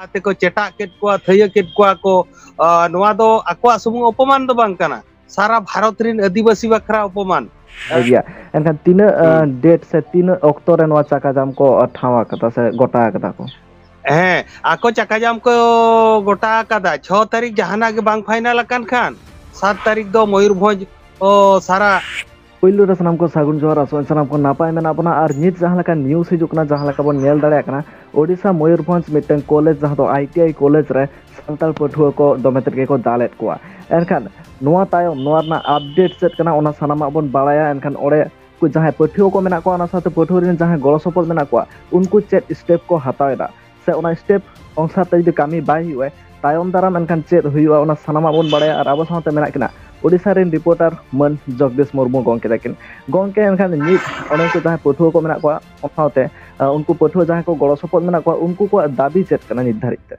teko cetak ket kuwa thaya ket kuwa ko noa do akwa sumung opoman do bang kana sara bharot rin adivasi bakra opoman iya enkan tina date se tina okto re noa chaka jam ko thawa kata se gota kata ko ako chaka jam ko gota kada 6 tarik jahana ge bang final akan kan 7 tarik do Mayurbhonj sara पहिलो रे सनाम को सागुन जोहार आसो सनाम को नापाय मेना अपना are नित जहां लका न्यूज हिजुक ना जहां लका बन नेल दाड़े कना ओडिसा मयूरभंज मिटन कॉलेज जहां दो आईटीआई कॉलेज रे संताल पठुआ को दोमेतर के को दालेट को एनखान नोआ तायो नोआ ना अपडेट सेट कना ओना सनामा बन बालाया एनखान ओरे को जहां पठुआ को मेना को ओना साथे पठुआ रे जहां गलो सपोर्ट मेना को उनको चेट स्टेप को हतावेदा से ओना स्टेप अनुसार ते जदि कामी बाय हुए तायम दाराम एनखान चेट हुआ ओना सनामा बन बालाया और आबो साथे मेना किना ओडिसा रेन रिपोर्टर मन जगदीश मुर्मू गोंके तकिन गोंके एनखान नित ओने को जहां पठुआ को मेना को ओनाते उनको पठुआ जहां को गलो सपोर्ट मेना को उनको को दाबी चेट कना निर्धारित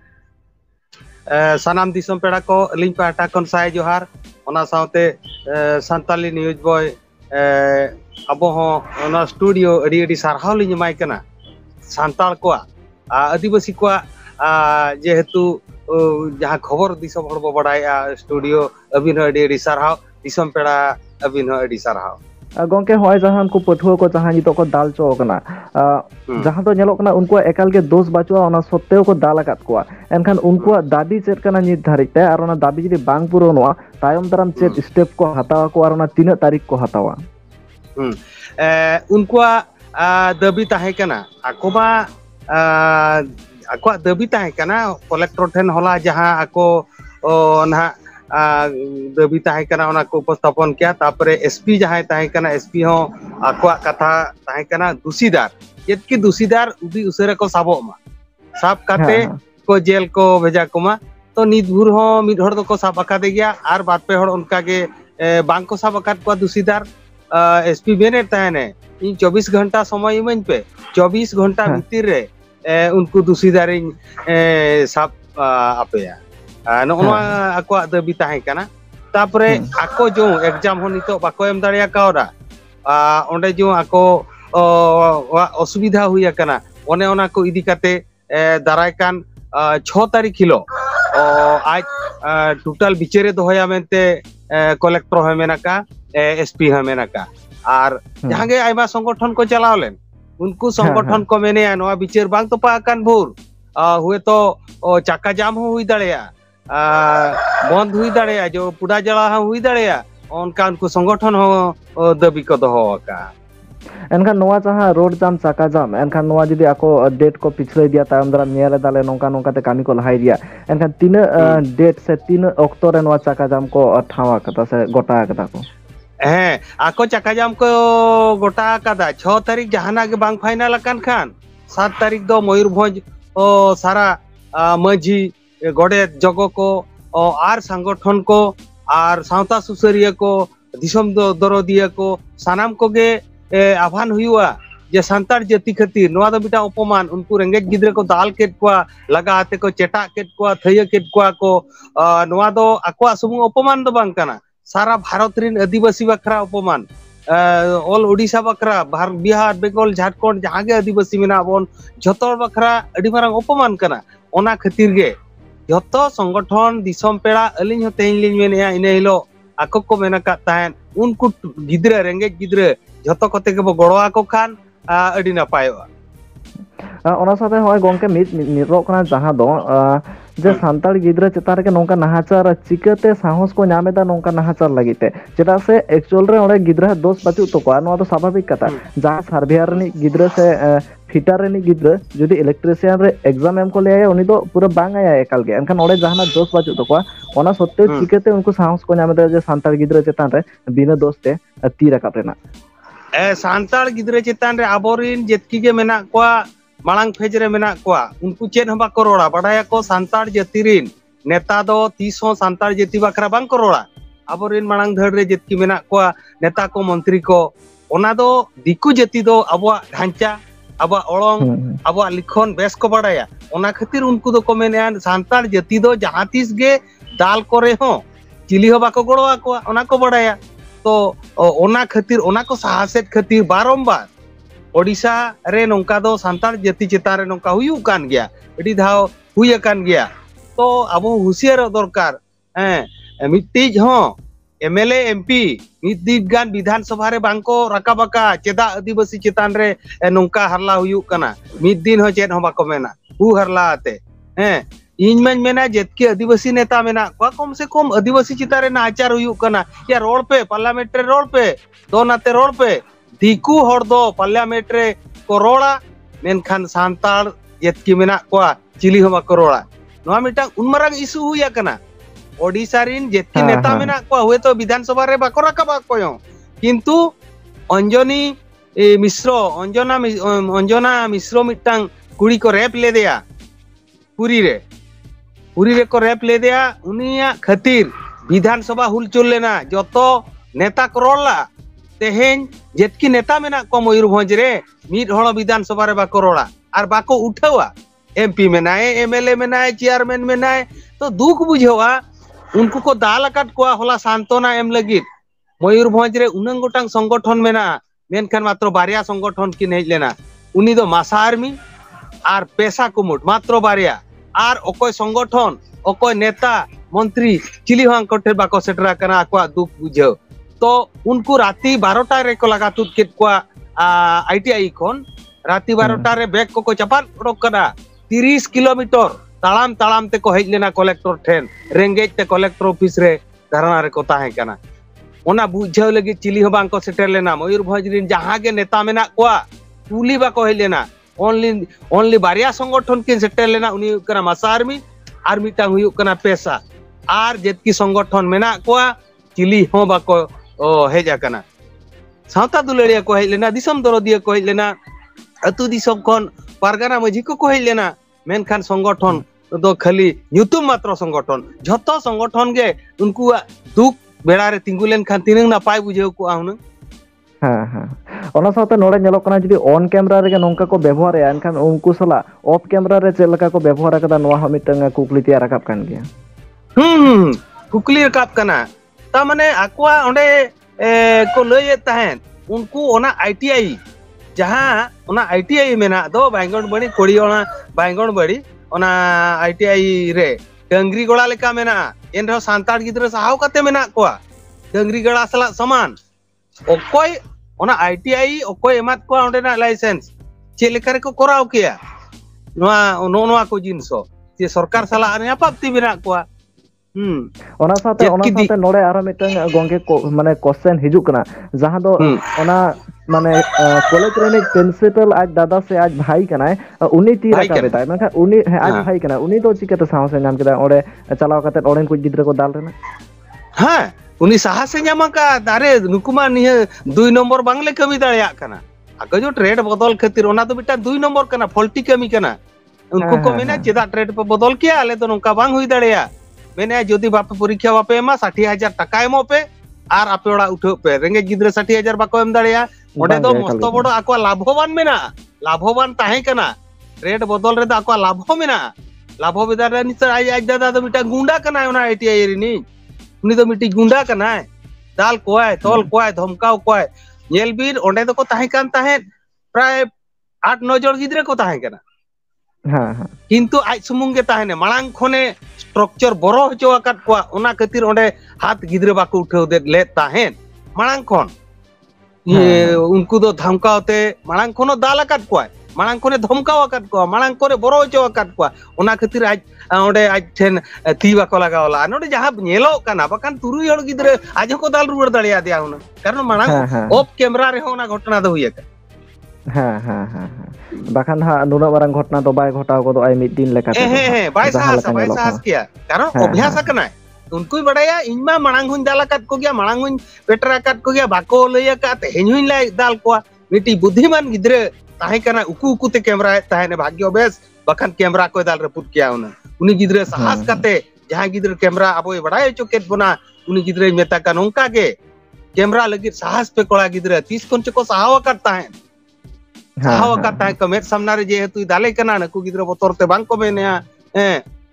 सनाम दिसम पेड़ा को लिंक पाटा कन साय जोहार ओना साउते संताली न्यूज बॉय अबो हो ओना स्टूडियो अडी अडी सारहाव लिंग माय कना संताल को आदिवासी को जेहेतु जहां खबर दिसम हड़ बो बडाया स्टूडियो अबिन अडी अडी सारहाव दिसम पेड़ा अबिन अडी सारहाव गोंके होय जहां को पठुआ को जहां नितो को दाल चो कना जहां तो नेलो कना उनको एकाल के दोष बाचुआ ओना सत्तेव को दाल आकात को एनखान उनको दाबी चेट कना निर्धारित ते और ओना दाबी जदि बांग पुरोनवा तायम दाराम चेट स्टेप को हतावा को और ओना 3 तारीख को हतावा उनको दाबी ताहे कना आकोबा आको दाबी ताहे कना कलेक्टर ठेन होला जहां आको ना दाबी ताहे कना ओना को उपस्थापन किया तापरे एसपी जहां ताहे कना एसपी हो आको कथा ताहे कना दोषीदार जेतकी दोषीदार उदी उसरे को साबो मा साब काते को जेल को भेजा कोमा तो निदभुर हो मिड हड़ को साब आकादे गया आर बात पे हड़ उनका के बांग को साब आकाद को दोषीदार एसपी बेने ताहेने इन 24 घंटा समय इमन पे 24 घंटा भीतर रे उनको दोषीदार साब आपेया नोआ आको दाबी ताहे कना तापरे आको जो एग्जाम हो नितो बाको एम दाड़िया कावरा ओंडे जो आको असुविधा हुई कना ओने ओना को इदी काते दाराय कान 6 तारीख हिलो आज टोटल बिचारे दोहया मेनते कलेक्टर है मेनाका एसपी है मेनाका और जहां गे आइमा संगठन को चलावलेन उनको संगठन को मेने नोआ बिचार बांग तो पाकान भूर हुए तो चाका जाम हो हुई दाड़िया बंद हुई दाड़िया जो पुडा जला हुई दाड़िया उनका उनको संगठन हो दाबी को दोहो का एनखान नोआ जहां रोड जाम चाका जाम एनखान नोआ जदि आको डेट को पिछले दिया तायम दाराम नेले दाले नोंका नोंका ते कामी को लहाई दिया एनखान 3 डेट से 3 अक्टोबर रे नोआ चाका जाम को ठावा कता से गोटा कता को आको चाका जाम को गोटा कदा 6 तारीख जहाना के बांग फाइनल अकान खान 7 तारीख दो मयूरभंज सारा मजी गड़े जगो को आर संगठन को आर सावता सुसरिया को दिसम दरदिया को सानाम को गे आह्वान हुआ जे सांतार जाति खातिर नोआ दो बिटा अपमान उनको रेंगेज गिद्रे को दाल केट को लगा आते को चेटा केट को थैया केट को नोआ दो आको सुमुंग अपमान दो बांग कना सारा भारत रिन आदिवासी बखरा अपमान ऑल ओडिशा बखरा बिहार बेंगल झारखंड जहां गे आदिवासी मेना बोन जतो बखरा अडी मारंग अपमान कना ओना खातिर गे जतो संगठन दिसम पेड़ा अलिन हो तेहिन लिन मेनेया इने हिलो आको को मेना का ताहन उनको गिद्रे रेंगेज गिद्रे जतो कते के गड़वा को खान अडी नपायवा ओना साथे होय गोंके मित निरो कना जहां दो जे सांताल गिद्रे चेतार रे नोंका नाहाचार चिकते साहस को नामेदा नोंका नाहाचार लागिते चेदा से एक्चुअल रे ओडे गिद्रे दोष बाचु तो को नो तो स्वाभाविक कथा जहां सर्वेयर रे गिद्रे से फिटर रे गिद्रे जदि इलेक्ट्रिशियन रे एग्जाम एम को ले आया उनी तो पूरा बांग आया एकाल के एनखान ओडे जहां दोष बाचु तो को ओना सत्ते चिकते उनको साहस को नामेदा जे सांताल गिद्रे चेतान रे बिना दोष ते ती रकाप रेना सांताल गिद्रे चेतान रे आबोरिन जेतकी के मेना को मांग फेज रे मेना को उनको चेन हबा करोड़ा बडाया को सांतार जाति रिन नेता दो 30 सांतार जाति बखरा बांग करोड़ा आबोरिन मांग धड़ रे जेतकी मेना को नेता को मंत्री को ओना दो दिकु जाति दो अबवा ढांचा अबवा ओळंग अबवा लिखन बेस को बडाया ओना खातिर उनको दो को मेने सांतार जाति दो जहां तीस गे दाल करे हो चिली हो बाको गड़वा को ओना को बडाया तो ओना खातिर ओना को साहसेत खातिर बारंबार ओडिशा रे नोंका दो सांतार जाति चेतान रे नोंका हुयु कान गया अडी धाव हुई अकान गया तो अबो हुसियार दरकार मिट्टी हो एमएलए एमपी मिद दिन गान विधानसभा रे बांको राकाबाका चेदा आदिवासी चेतान रे नोंका हरला हुयुक कना मिद दिन हो चेद हो बाको मेना हु हरला आते इन मन मेना जेतकी आदिवासी नेता मेना को कम से कम आदिवासी चिता रे नाचार हुयुक कना या रोड पे पार्लियामेंट रे रोड पे दो नाते रोड पे दिकू हर दो पार्लियामेंट रे को रोड़ा मेनखान सांताल जेतकी मेना को चिली हो बाको रोड़ा नोआ मिटा उनमरांग इशू हुया कना ओडिशा रिन जेतकी नेता मेना को हुए तो विधानसभा रे बाको राकाबा कोयो किंतु अंजनी अंजना मिश्रो मिटांग कुड़ी को रेप ले दिया पुरी रे को रेप ले दिया उनिया खातिर विधानसभा हुलचुल लेना जतो नेता को रोला तेहेन जेतकी नेता मेना को मयूरभंज रे मिद हण विधानसभा रे बाको रोला आर बाको उठावा एमपी मेनाए एमएलए मेनाए चेयरमैन मेनाए तो दुख बुझेवा उनको को दाल अकाट को होला सांत्वना एम लगित मयूरभंज रे उनंग गोटांग संगठन मेना मेनखान मात्र बारिया संगठन किन हेज लेना उनी दो मासा आर्मी आर पेशा कुमुट मात्र बारिया आर ओकोय संगठन ओकोय नेता मंत्री चिली हां कोठे बाको सेटरा कना को दुख बुझो तो उनको राती 12टा रे को लगा तुत केत को आईटीआई कोन राती 12टा रे बैग को चपाल उडक कना 30 किलोमीटर तालाम तालाम ते को हेज लेना कलेक्टर ठेन रेंगेज ते कलेक्टर ऑफिस रे धरना रे को ताहे कना ओना बुझाव लगी चिली हो बांको सेटर लेना मयूरभंज रिन जहां के नेता मेना को पुली बा को हेज लेना ओनली बारिया संगठन के सेटर लेना उनी कना मासा आर्मी आर मिटांग हुयुक कना पेशा आर जेतकी संगठन मेना को चिली हो बाको हेज कना सावता दुलड़िया को हेज लेना दिसम दरदिया को हेज लेना अतु दिसम खन पारगाना मझी को हेज लेना मेनखान संगठन तो खाली ᱧᱩᱛᱩᱢ मात्र संगठन झतो संगठन गे उनको दुख बेड़ा रे तिंगुलेन खान तिनंग नापाय बुझेव को आउन हाँ हाँ ओना साथे नोडे नेलो कना जदि ऑन कैमरा रे नोंका को व्यवहार या एनखान उनको सला ऑफ कैमरा रे चेल लका को व्यवहार कदा नोआ हमिटंग कुकली तैयार राकाब कान गया कुकली राकाब कना ता माने आकुआ ओंडे को लय ताहेन उनको ओना आईटीआई जहां ओना आईटीआई मेना दो बैंगन बड़ी कोड़ी ओना बैंगन बड़ी ओना आईटीआई रे डंगरी गोड़ा लेका मेना एन रो सांताड़ गिद्रा सहाव कते मेना कोआ डंगरी गोड़ा सला समान ओकोय ओना आईटीआई ओकोय एमात को ओंडे ना लाइसेंस चे लेका रे को कराव किया नोआ को जिनसो जे सरकार सला अने पाप्ति मेना कोआ ओना साथे नोडे आरो मिटन गोंगे को माने क्वेश्चन हिजुक कना जहां दो ओना माने कॉलेज रे प्रिंसिपल आज दादा से आज भाई कनाय उनी ती रका बेटा माने उनी आज भाई कना उनी तो चिकते साहस से नाम केदा ओडे चलाव कते ओडेन को गिद्रा को दाल रेना हां उनी साहस से नाम का दारे नुकुमा निह 2 नंबर बांगले कमी दाड़िया कना आगे जो ट्रेड बदल खातिर ओना तो बेटा 2 नंबर कना फॉल्टी कमी कना उनको को मेना चेदा ट्रेड पे बदल किया आले तो नोका बांग हुई दाड़िया मेने जदि बापे परीक्षा बापे एमा 60,000 टाका एमो पे आर आपे ओड़ा उठो पे रेंगे गिद्रा 60,000 बाको एम दाड़िया ओडे दो मस्त बड़ो आको लाभवान मेना लाभवान ताहे कना रेट बदल रे द आको लाभ मेना लाभ बेदार रे निस आज दादा तो मिटा गुंडा कना ओना आईटीआई रिनी उनी तो मिटी गुंडा कना दाल कोय तोल कोय धमकाव कोय नेल बीर ओडे तो को ताहे कान ताहे प्राय 8-9 जण गिद्रा को ताहे कना हां किंतु आज सुमुंग के ताहे ने मांग खने स्ट्रक्चर बरो हचो आकात को ओना खातिर ओडे हाथ गिद्रा बाको उठाव दे ले ताहे मांग खन ये उनको तो धमकावते मांग खनो दाल आकात को मांग खने धमकाव आकात को मांग करे बरो हचो आकात को ओना खातिर आज ओडे आज ठेन ती बाको लगावला नोडे जहां नेलो कना बकान तुरुई हड़ गिद्रा आज को दाल रुवर दड़िया दिया हुना कारण मांग ऑफ कैमरा रे होना घटना दो हुइया हाँ बाखान हा नुना मारंग घटना तो बाय घटाव को तो आई मिड दिन लेका बाय साहस किया कारण अभ्यास कना उनको बड़ाया इनमा मांग हुन दाल काट को गया मांग हुन पेटरा काट को गया बाको लय का तेहन हुन लाई दाल को मिटी बुद्धिमान गिद्रे ताहे कना उकु उकु ते कैमरा ताहे ने भाग्य बेस बाखान कैमरा को दाल रपुट किया उनी गिद्रे साहस काते जहां गिद्रे कैमरा अबो बड़ाय चोकेट बना उनी गिद्रे मेता का नोंका के कैमरा लगी साहस पे कोड़ा गिद्रे 30 कोन को सहाव करता है सहाव करता है कमेट सामना रे जे हेतु दाले कना नको गिद्रे बोतर ते बांग को मेने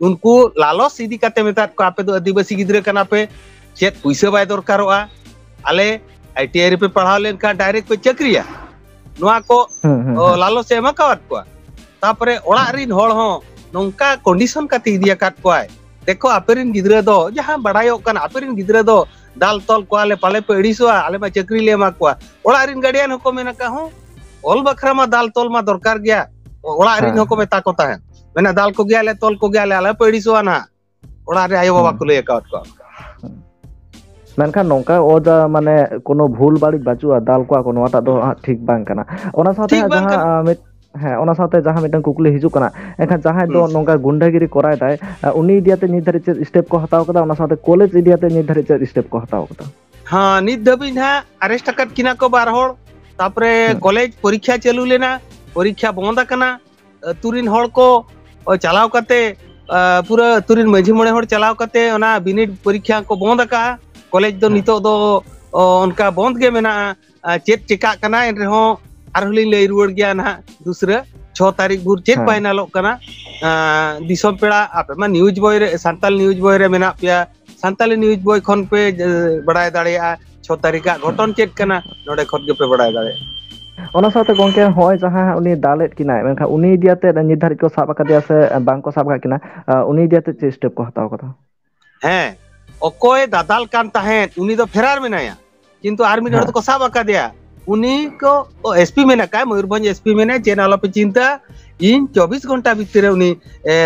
उनको लालच इदी काते मेता को आपे दो आदिवासी गिद्रे कना पे चेत पैसा बाय दरकारोआ आले आईटीआई रे पे पढ़ाव लेन का डायरेक्ट पे चक्रिया नोआ को लालच एमा कावत को तापरे ओड़ा रिन होड़ हो nongka kondison kati dia kat kuai देखो आपेरिन गिद्रा दो जहां बड़ायो कन आपेरिन गिद्रा दो दाल तोल कोआले पाले पे एडिसवा आले मा चक्री ले मा कोआ ओला रिन गाडियान हको मेना का हूं ओल बखरा मा दाल तोल मा दरकार गया ओला रिन हको मेता को ताहेन मेना दाल को गया ले तोल को गया ले आले पे एडिसवा ना ओला रे आयो बाबा को ले काट को मेनखान नोंका ओदा माने कोनो भूल बाड़ी बाचुआ दाल को कोनो वाटा दो ठीक बांग कना ओना साथे जहां हाँ ओना साथे जहां मिटन कुकली हिजु कना एखान जहां दो नोंका गुंडागिरी कराय दाय उनी इडियाते नि धरि चे स्टेप को हताव कदा ओना साथे कॉलेज इडियाते नि धरि चे स्टेप को हताव कदा हां नि दबि ना अरेस्ट कत किना को बार होड़ तापरे कॉलेज परीक्षा चालू लेना परीक्षा बंद कना तुरिन होड़ को चलाव कते पूरा तुरिन माझी मणे होड़ चलाव कते ओना बिनिड परीक्षा को बंद का कॉलेज दो नितो दो उनका बंद के मेना चेक चिका कना इन रहो आरहुली ले रुड़ गया ना दूसरा 6 तारीख भूर चेक फाइनल कना दिसम पेड़ा आपे मा न्यूज बॉय रे सांताल न्यूज बॉय रे मेना पिया सांताली न्यूज बॉय खन पे बड़ाय दाड़िया 6 तारीख का घटन चेक कना नोडे खत के पे बड़ाय दाड़े ओना साथे गोंके होय जहां उनी दालेट किना मेनखा उनी दियाते निर्धार को साब कदिया से बांग को साब किना उनी दियाते चे स्टेप को हताव कदा हैं ओकोय दादाल कान ताहेन उनी दो फेरार मेनाया किंतु आर्मी हड़ को साब कदिया उनी को एसपी मेना का मयूरभंज एसपी मेना चेन आलो पे चिंता इन 24 घंटा भीतर उनी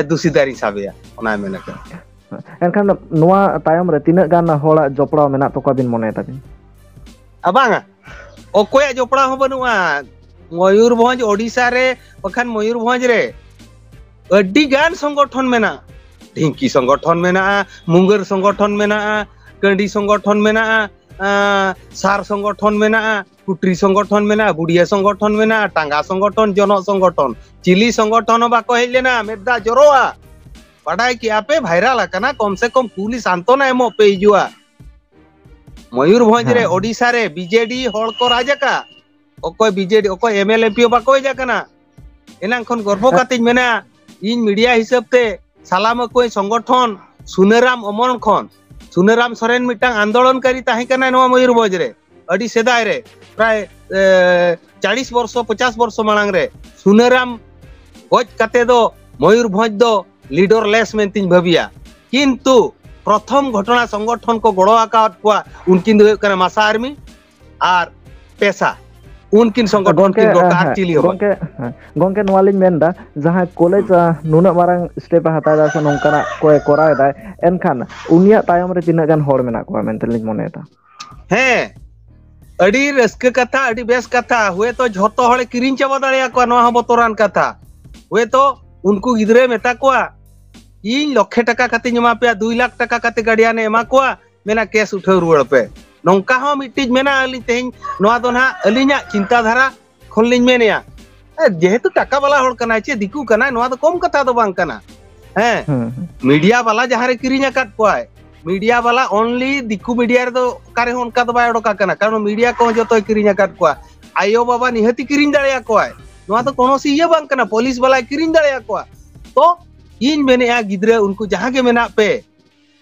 दोषीदारी साबेया ओना मेना का एनखान नोआ तायम रे तिना गान होड़ा जपड़ा मेना तो को बिन मने ताबिन अबांगा ओकोय जपड़ा हो बनुआ मयूरभंज ओडिसा रे बखान मयूरभंज रे अड्डी गान संगठन मेना ढिंकी संगठन मेना मुंगर संगठन मेना कंडी संगठन मेना सार संगठन मेना कुट्री संगठन मेना बुढ़िया संगठन मेना टांगा संगठन जन संगठन चिली संगठन बाको हेलेना मेदा जरोआ पढ़ाई कि आपे वायरल कना कम से कम पुलिस आंतोना एमो पे हिजुआ मयूरभंज रे ओडिसा रे बीजेडी हड़ को राजा का ओकोय बीजेडी ओकोय एमएलएपी बाको जा कना एनां खन गर्व काते मेना इन मीडिया हिसाब ते सालाम कोई संगठन सुनेराम अमन खन सुनेराम सोरेन मिटांग आंदोलनकारी ताहे कना नवा मयूरभंज रे अडी सेदाय रे प्राय 40 वर्ष 50 वर्ष मांग रे सुनेराम गज कते दो मयूरभंज दो लीडर लेस मेंतिन भाबिया किंतु प्रथम घटना संगठन को गड़ो आकात कुआ उनकिन दो कना मासा आर्मी आर पेशा उनकिन संगठन किन रोकार चिली हो गोंके नवालिन मेंदा जहां कॉलेज नुना मारंग स्टेप हतादा से नोंकाना कोय कोराय दाय एनखान उनिया तायम रे तिना गान होड़ मेना को मेंतलिन मनेता हैं अड़ी रस्क कथा अड़ी बेस कथा हुए तो झोतो हड़े किरिन चाबा दाड़िया को नवा बतोरान कथा हुए तो उनको गिदरे मेता को इन लक्षे टका कते जमा पे 2 लाख टका कते गाड़िया ने एमा को मेना केस उठाव रुवाड़ पे नौका हो मिट्टिज मेना अली तेज नवा दो ना अलिना चिंता धारा खोलिन मेनिया जेहेतु टका वाला होड़ कना चे दिकू कना नवा तो कम कथा दो बांग कना हैं मीडिया वाला जहां रे किरिना काट कोय मीडिया वाला ओनली दिकू मीडिया रे दो कारे होनका दो बाय ओडका कना कारण मीडिया को जो तो किरिना काट कोय आयो बाबा निहति किरिन दाड़िया कोय नवा तो कोनो सी ये बांग कना पुलिस वाला किरिन दाड़िया कोय तो इन मेने गिद्रे उनको जहां के मेना पे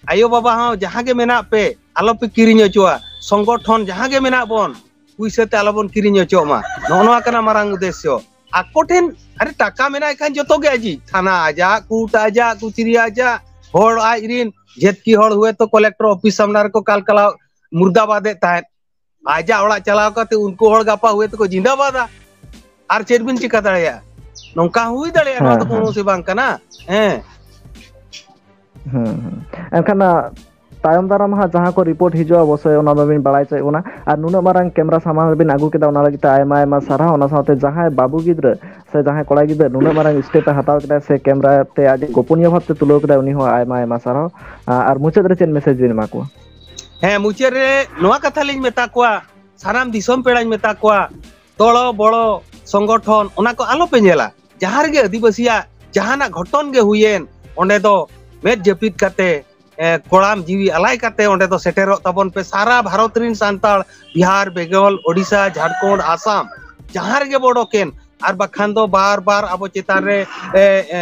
आयो बाबा हां जहां के मेना पे आलो पे किरिन अचुआ संगठन जहां के मेना बोन पुइसाते आलोबन किरिन अचोमा नोनवा कना मारांग उद्देश्य आकोठेन अरे टाका मेना खान जतो गे आजी थाना आजा कूट आजा कुचरी आजा होड़ आइरिन जेतकी होड़ हुए तो कलेक्टर ऑफिस सामने को काल कला मुर्दाबादे ताहे आजा ओड़ा चलाव कते उनको होड़ गापा हुए तो को जिंदाबादा आर चेरबिन चिका दाड़िया नोंका हुई दाड़िया नो तो कोनो से बांग कना हैं एनखान तायम दाराम हा जहां को रिपोर्ट हिजुआ बसे ओना बिन बड़ाय चाय ओना आर नुना मारंग कैमरा सामान बिन आगु केदा ओना लगिते आयमा आयमा सारा ओना साथे जहां बाबू गिद्र से जहां कोड़ा गिद्र नुना मारंग स्टेप हताव केदा से कैमरा ते आदि गोपनीय भाव ते तुलो केदा उनी हो आयमा आयमा सारा आर मुचद रे चेन मेसेज बिन माको हैं मुचद रे नोआ कथा लिन मेता कोआ साराम दिसम पेड़ाñ मेता कोआ तोड़ो बड़ो संगठन ओना को आलो पे नेला जहां रे आदिवासिया जहाना घटन गे हुयेन ओंडे दो मेद जपित काते कोड़ाम जीवी अलाय काते ओंडे दो सेटेरो तबन पे सारा भारत रिन सांताल बिहार बेंगल ओडिशा झारखंड आसाम जहां रे बड़ो केन आर बखान दो बार बार अब चेतान रे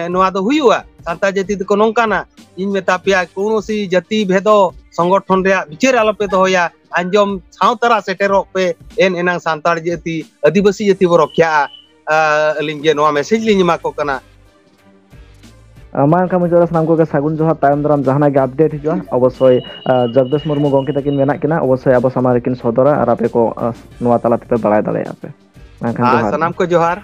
नोआ दो हुयुआ सांता जाति को नोंकाना इन मेता पिया कोनोसी जाति भेदो संगठन रे विचार आलो पे दोया अंजम सावतरा सेटेरो पे एन एनांग सांताल जाति आदिवासी जाति बो रख्या अलिंगे नोआ मैसेज लिन मा को कना मा एनखान मुचाद रे सानाम को सागुन जोहार तायम दाराम जहाना गे अपडेट हिजुआ अवश्य जगदेश मुर्मू गंके तकिन मेना किना अवश्य अब सामार किन सदरा और आपे को नोआ तला पे बड़ाय दाड़े आपे। मा एनखान जोहार सनाम को जोहार।